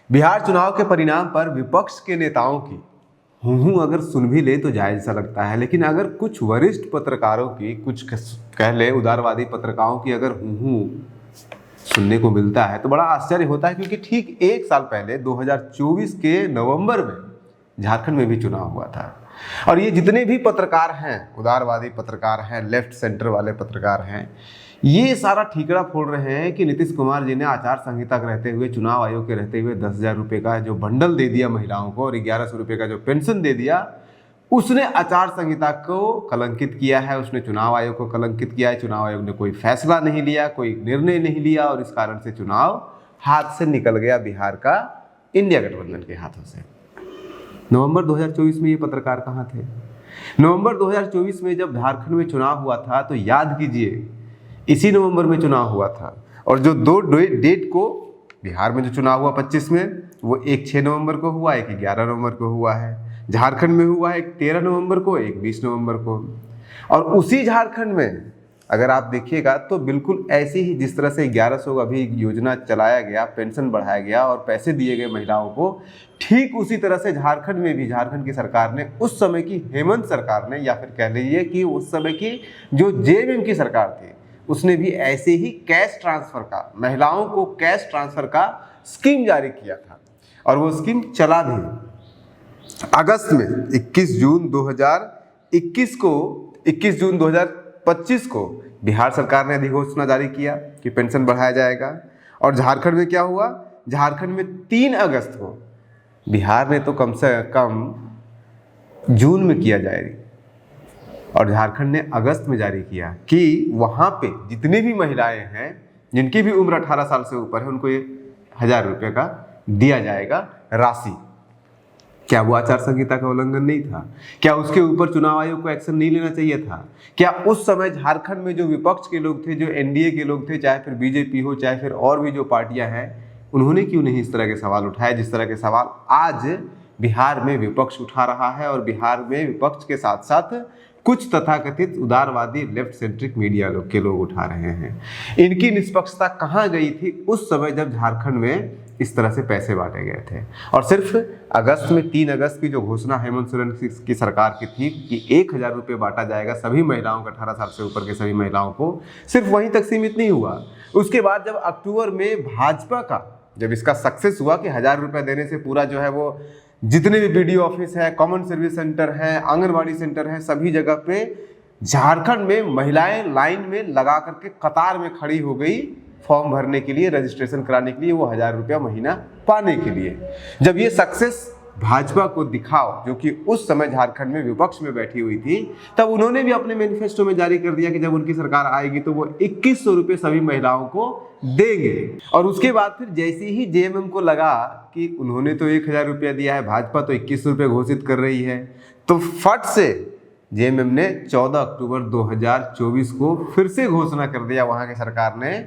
बिहार चुनाव के परिणाम पर विपक्ष के नेताओं की हूँ अगर सुन भी ले तो जायज सा लगता है, लेकिन अगर कुछ वरिष्ठ पत्रकारों की, कुछ कह ले उदारवादी पत्रकारों की अगर हूँ सुनने को मिलता है तो बड़ा आश्चर्य होता है। क्योंकि ठीक एक साल पहले 2024 के नवंबर में झारखंड में भी चुनाव हुआ था और ये जितने भी पत्रकार हैं, उदारवादी पत्रकार हैं, लेफ्ट सेंटर वाले पत्रकार हैं, ये सारा ठीकरा फोड़ रहे हैं कि नीतीश कुमार जी ने आचार संहिता के रहते हुए, चुनाव आयोग के रहते हुए 10,000 रुपये का जो बंडल दे दिया महिलाओं को और 1100 रुपये का जो पेंशन दे दिया, उसने आचार संहिता को कलंकित किया है, उसने चुनाव आयोग को कलंकित किया है। चुनाव आयोग ने कोई फैसला नहीं लिया, कोई निर्णय नहीं लिया और इस कारण से चुनाव हाथ से निकल गया बिहार का इंडिया गठबंधन के हाथों से। नवंबर 2024 में ये पत्रकार कहाँ थे? नवंबर 2024 में जब झारखंड में चुनाव हुआ था तो याद कीजिए, इसी नवंबर में चुनाव हुआ था और जो दो डेट को बिहार में जो चुनाव हुआ 25 में, वो एक 6 नवंबर को हुआ, एक 11 नवंबर को हुआ है। झारखंड में हुआ एक 13 नवंबर को, एक 20 नवंबर को। और उसी झारखंड में अगर आप देखिएगा तो बिल्कुल ऐसे ही जिस तरह से 1100 अभी योजना चलाया गया, पेंशन बढ़ाया गया और पैसे दिए गए महिलाओं को, ठीक उसी तरह से झारखंड में भी झारखंड की सरकार ने, उस समय की हेमंत सरकार ने, या फिर कह लीजिए कि उस समय की जो जेएमएम की सरकार थी, उसने भी ऐसे ही कैश ट्रांसफर का, महिलाओं को कैश ट्रांसफर का स्कीम जारी किया था और वो स्कीम चला भी। अगस्त में 21 जून 2025 को बिहार सरकार ने अधिघोषणा जारी किया कि पेंशन बढ़ाया जाएगा। और झारखंड में क्या हुआ? झारखंड में 3 अगस्त को, बिहार ने तो कम से कम जून में किया जारी और झारखंड ने अगस्त में जारी किया कि वहाँ पे जितनी भी महिलाएं हैं जिनकी भी उम्र 18 साल से ऊपर है, उनको ये 1000 रुपये का दिया जाएगा राशि। क्या वो आचार संहिता का उल्लंघन नहीं था? क्या उसके ऊपर चुनाव आयोग को एक्शन नहीं लेना चाहिए था? क्या उस समय झारखंड में जो विपक्ष के लोग थे, जो एनडीए के लोग थे, चाहे फिर बीजेपी हो, चाहे फिर और भी जो पार्टियां हैं, उन्होंने क्यों नहीं इस तरह के सवाल उठाए जिस तरह के सवाल आज बिहार में विपक्ष उठा रहा है? और बिहार में विपक्ष के साथ साथ कुछ तथाकथित उदारवादी लेफ्ट सेंट्रिक मीडिया के लोग उठा रहे हैं। इनकी निष्पक्षता कहाँ गई थी उस समय जब झारखंड में इस तरह से पैसे बांटे गए थे? और सिर्फ अगस्त में 3 अगस्त की जो घोषणा हेमंत सोरेन की सरकार की थी कि 1000 रुपये बांटा जाएगा सभी महिलाओं को, 18 साल से ऊपर के सभी महिलाओं को, सिर्फ वहीं तक सीमित नहीं हुआ। उसके बाद जब अक्टूबर में भाजपा का जब इसका सक्सेस हुआ कि 1000 रुपये देने से पूरा जो है वो जितने भी बीडीओ ऑफिस है, कॉमन सर्विस सेंटर है, आंगनबाड़ी सेंटर है, सभी जगह पे झारखंड में महिलाएं लाइन में लगा करके कतार में खड़ी हो गई फॉर्म भरने के लिए, रजिस्ट्रेशन कराने के लिए, वो 1000 रुपया महीना पाने के लिए। जब ये सक्सेस भाजपा को दिखाओ, जो कि उस समय झारखंड में विपक्ष में बैठी हुई थी, तब उन्होंने भी अपने मैनिफेस्टो में जारी कर दिया कि जब उनकी सरकार आएगी तो वो 2100 रुपये सभी महिलाओं को देंगे। और उसके बाद फिर जैसे ही जेएमएम को लगा कि उन्होंने तो 1000 रुपया दिया है, भाजपा तो 2100 रुपये घोषित कर रही है, तो फट से जेएमएम ने 14 अक्टूबर 2024 को फिर से घोषणा कर दिया वहाँ की सरकार ने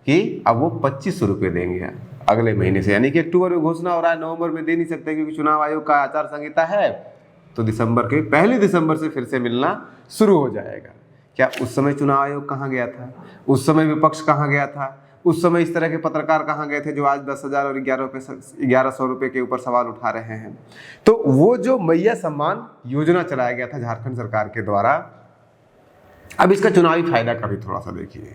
कि अब वो 2500 रुपये देंगे अगले महीने से। यानी कि अक्टूबर में घोषणा हो रहा है, नवंबर में दे नहीं सकते क्योंकि चुनाव आयोग का आचार संहिता है, तो दिसंबर के 1 दिसंबर से फिर से मिलना शुरू हो जाएगा। क्या उस समय चुनाव आयोग कहाँ गया था? उस समय विपक्ष कहाँ गया था? उस समय इस तरह के पत्रकार कहाँ गए थे जो आज 10,000 और 1100 रुपये के ऊपर सवाल उठा रहे हैं? तो वो जो मैया सम्मान योजना चलाया गया था झारखंड सरकार के द्वारा, अब इसका चुनावी फायदा का भी थोड़ा सा देखिए।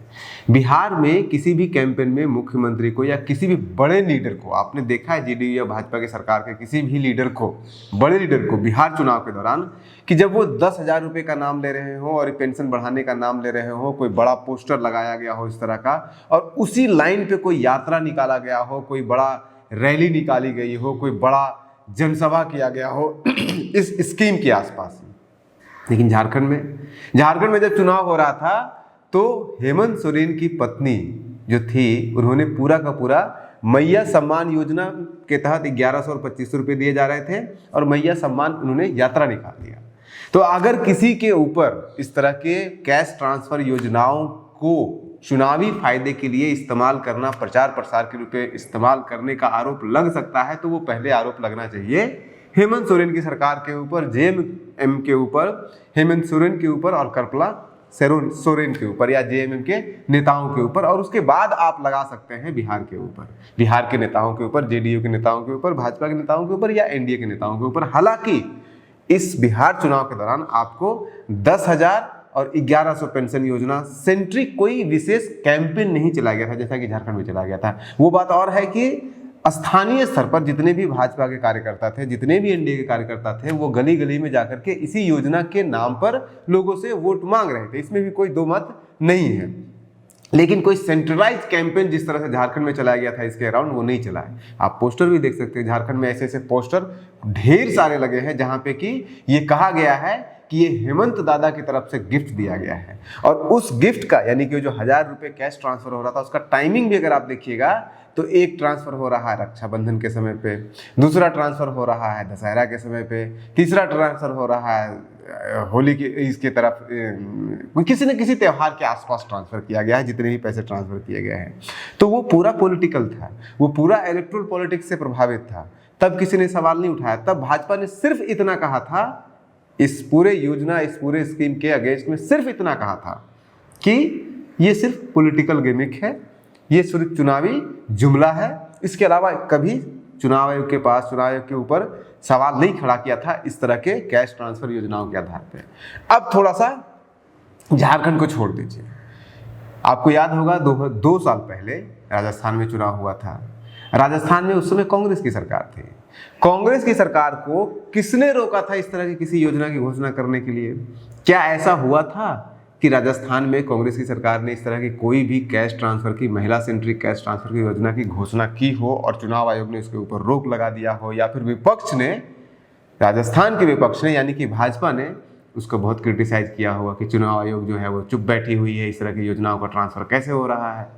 बिहार में किसी भी कैंपेन में मुख्यमंत्री को या किसी भी बड़े लीडर को, आपने देखा है जेडीयू या भाजपा की सरकार के किसी भी लीडर को, बड़े लीडर को बिहार चुनाव के दौरान, कि जब वो 10,000 रुपये का नाम ले रहे हो और पेंशन बढ़ाने का नाम ले रहे हो, कोई बड़ा पोस्टर लगाया गया हो इस तरह का, और उसी लाइन पे कोई यात्रा निकाला गया हो, कोई बड़ा रैली निकाली गई हो, कोई बड़ा जनसभा किया गया हो इस स्कीम के आसपास। लेकिन झारखंड में जब चुनाव हो रहा था तो हेमंत सोरेन की पत्नी जो थी, उन्होंने पूरा का पूरा मैया सम्मान योजना के तहत 1100 और 2500 रुपये दिए जा रहे थे और मैया सम्मान उन्होंने यात्रा निकाल दिया। तो अगर किसी के ऊपर इस तरह के कैश ट्रांसफर योजनाओं को चुनावी फायदे के लिए इस्तेमाल करना, प्रचार प्रसार के रूप में इस्तेमाल करने का आरोप लग सकता है, तो वो पहले आरोप लगना चाहिए हेमंत सोरेन की सरकार के ऊपर, जेएमएम के ऊपर, हेमंत सोरेन के ऊपर और कृपला सोरेन के ऊपर या जेएमएम के नेताओं के ऊपर, और उसके बाद आप लगा सकते हैं बिहार के ऊपर, बिहार के नेताओं के ऊपर, जेडीयू के नेताओं के ऊपर, भाजपा के नेताओं के ऊपर या एनडीए के नेताओं के ऊपर। हालांकि इस बिहार चुनाव के दौरान आपको 10,000 और 1100 पेंशन योजना सेंट्रिक कोई विशेष कैंपेन नहीं चलाया गया था जैसा कि झारखंड में चलाया गया था। वो बात और है कि स्थानीय स्तर पर जितने भी भाजपा के कार्यकर्ता थे, जितने भी एनडीए के कार्यकर्ता थे, वो गली गली में जाकर के इसी योजना के नाम पर लोगों से वोट मांग रहे थे। इसमें भी कोई दो मत नहीं है। लेकिन कोई सेंट्रलाइज कैंपेन जिस तरह से झारखंड में चलाया गया था इसके अराउंड, वो नहीं चला है। आप पोस्टर भी देख सकते हैं, झारखंड में ऐसे ऐसे पोस्टर ढेर सारे लगे हैं जहां पे कि ये कहा गया है कि ये हेमंत दादा की तरफ से गिफ्ट दिया गया है। और उस गिफ्ट का यानी कि जो 1000 रुपये कैश ट्रांसफर हो रहा था, उसका टाइमिंग भी अगर आप देखिएगा तो एक ट्रांसफर हो रहा है रक्षाबंधन के समय पे, दूसरा ट्रांसफर हो रहा है दशहरा के समय पे, तीसरा ट्रांसफर हो रहा है होली की इसके तरफ, किसी न किसी त्यौहार के आसपास ट्रांसफर किया गया है जितने भी पैसे ट्रांसफर किए गए हैं। तो वो पूरा पॉलिटिकल था, वो पूरा इलेक्टोरल पॉलिटिक्स से प्रभावित था। तब किसी ने सवाल नहीं उठाया। तब भाजपा ने सिर्फ इतना कहा था, इस पूरे योजना, इस पूरे स्कीम के अगेंस्ट में सिर्फ इतना कहा था कि ये सिर्फ पॉलिटिकल गिमिक है, ये सिर्फ चुनावी जुमला है। इसके अलावा कभी चुनाव आयोग के पास, चुनाव आयोग के ऊपर सवाल नहीं खड़ा किया था इस तरह के कैश ट्रांसफर योजनाओं के आधार पे। अब थोड़ा सा झारखंड को छोड़ दीजिए। आपको याद होगा 2 साल पहले राजस्थान में चुनाव हुआ था। राजस्थान में उस समय कांग्रेस की सरकार थी। कांग्रेस की सरकार को किसने रोका था इस तरह की किसी योजना की घोषणा करने के लिए? क्या ऐसा हुआ था कि राजस्थान में कांग्रेस की सरकार ने इस तरह की कोई भी कैश ट्रांसफर की, महिला सेंट्रिक कैश ट्रांसफर की योजना की घोषणा की हो और चुनाव आयोग ने उसके ऊपर रोक लगा दिया हो, या फिर विपक्ष ने, राजस्थान के विपक्ष ने यानी कि भाजपा ने उसको बहुत क्रिटिसाइज किया होगा कि चुनाव आयोग जो है वो चुप बैठी हुई है, इस तरह की योजनाओं का ट्रांसफर कैसे हो रहा है?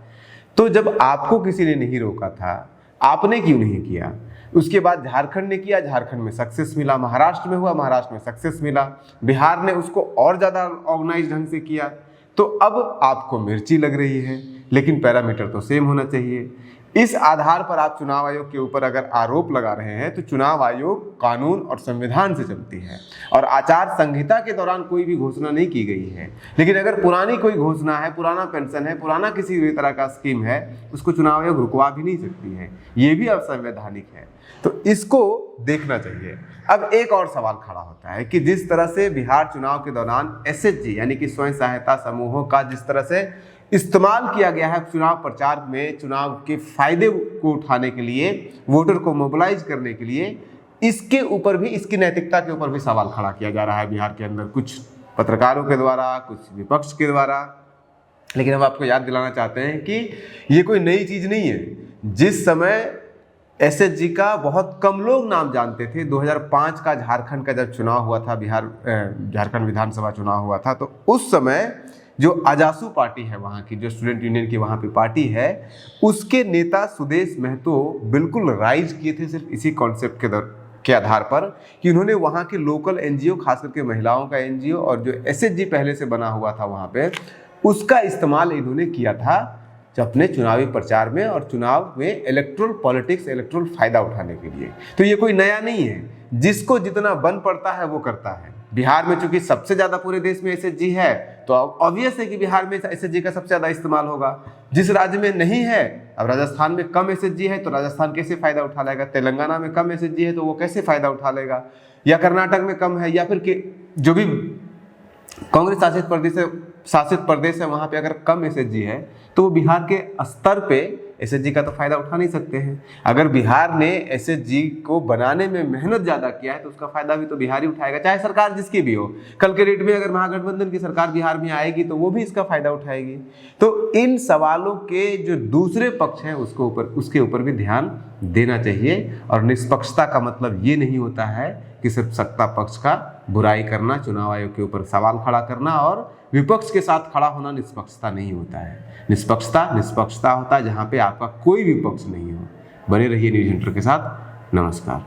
तो जब आपको किसी ने नहीं रोका था, आपने क्यों नहीं किया? उसके बाद झारखंड ने किया, झारखंड में सक्सेस मिला, महाराष्ट्र में हुआ, महाराष्ट्र में सक्सेस मिला, बिहार ने उसको और ज़्यादा ऑर्गेनाइज ढंग से किया। तो अब आपको मिर्ची लग रही है, लेकिन पैरामीटर तो सेम होना चाहिए। इस आधार पर आप चुनाव आयोग के ऊपर अगर आरोप लगा रहे हैं तो चुनाव आयोग कानून और संविधान से चलती है और आचार संहिता के दौरान कोई भी घोषणा नहीं की गई है। लेकिन अगर पुरानी कोई घोषणा है, पुराना पेंशन है, पुराना किसी भी तरह का स्कीम है, उसको चुनाव आयोग रुकवा भी नहीं सकती है। ये भी अवैधानिक है। तो इसको देखना चाहिए। अब एक और सवाल खड़ा होता है कि जिस तरह से बिहार चुनाव के दौरान एसएचजी यानी कि स्वयं सहायता समूहों का जिस तरह से इस्तेमाल किया गया है चुनाव प्रचार में, चुनाव के फायदे को उठाने के लिए, वोटर को मोबिलाइज करने के लिए, इसके ऊपर भी, इसकी नैतिकता के ऊपर भी सवाल खड़ा किया जा रहा है बिहार के अंदर, कुछ पत्रकारों के द्वारा, कुछ विपक्ष के द्वारा। लेकिन हम आपको याद दिलाना चाहते हैं कि ये कोई नई चीज़ नहीं है। जिस समय एसएचजी का बहुत कम लोग नाम जानते थे, 2005 का झारखंड का जब चुनाव हुआ था, झारखंड विधानसभा चुनाव हुआ था, तो उस समय जो आजासू पार्टी है वहाँ की, जो स्टूडेंट यूनियन की वहाँ पे पार्टी है, उसके नेता सुदेश महतो बिल्कुल राइज किए थे सिर्फ इसी कॉन्सेप्ट के आधार पर कि उन्होंने वहाँ के लोकल एनजीओ, खास करके महिलाओं का एनजीओ और जो एसएचजी पहले से बना हुआ था वहाँ पे, उसका इस्तेमाल इन्होंने किया था अपने चुनावी प्रचार में और चुनाव में इलेक्ट्रल पॉलिटिक्स, इलेक्ट्रल फायदा उठाने के लिए। तो ये कोई नया नहीं है। जिसको जितना बन पड़ता है वो करता है। बिहार में चूंकि सबसे ज़्यादा पूरे देश में एसएचजी है, तो ऑब्वियस है कि बिहार में एसएचजी का सबसे ज़्यादा इस्तेमाल होगा। जिस राज्य में नहीं है, अब राजस्थान में कम एसएचजी है तो राजस्थान कैसे फ़ायदा उठा लेगा, तेलंगाना में कम एसएचजी है तो वो कैसे फ़ायदा उठा लेगा, या कर्नाटक में कम है, या फिर जो भी कांग्रेस शासित प्रदेश है वहाँ पे अगर कम एसएचजी है तो वो बिहार के स्तर पे एसएचजी का तो फायदा उठा नहीं सकते हैं। अगर बिहार ने एसएचजी को बनाने में मेहनत ज़्यादा किया है तो उसका फायदा भी तो बिहार ही उठाएगा, चाहे सरकार जिसकी भी हो। कल के डेट में अगर महागठबंधन की सरकार बिहार में आएगी तो वो भी इसका फायदा उठाएगी। तो इन सवालों के जो दूसरे पक्ष हैं उसके ऊपर भी ध्यान देना चाहिए। और निष्पक्षता का मतलब ये नहीं होता है कि सिर्फ सत्ता पक्ष का बुराई करना, चुनाव आयोग के ऊपर सवाल खड़ा करना और विपक्ष के साथ खड़ा होना निष्पक्षता नहीं होता है। निष्पक्षता होता है जहाँ पे आपका कोई विपक्ष नहीं हो। बने रहिए न्यूज़ इंटर के साथ। नमस्कार।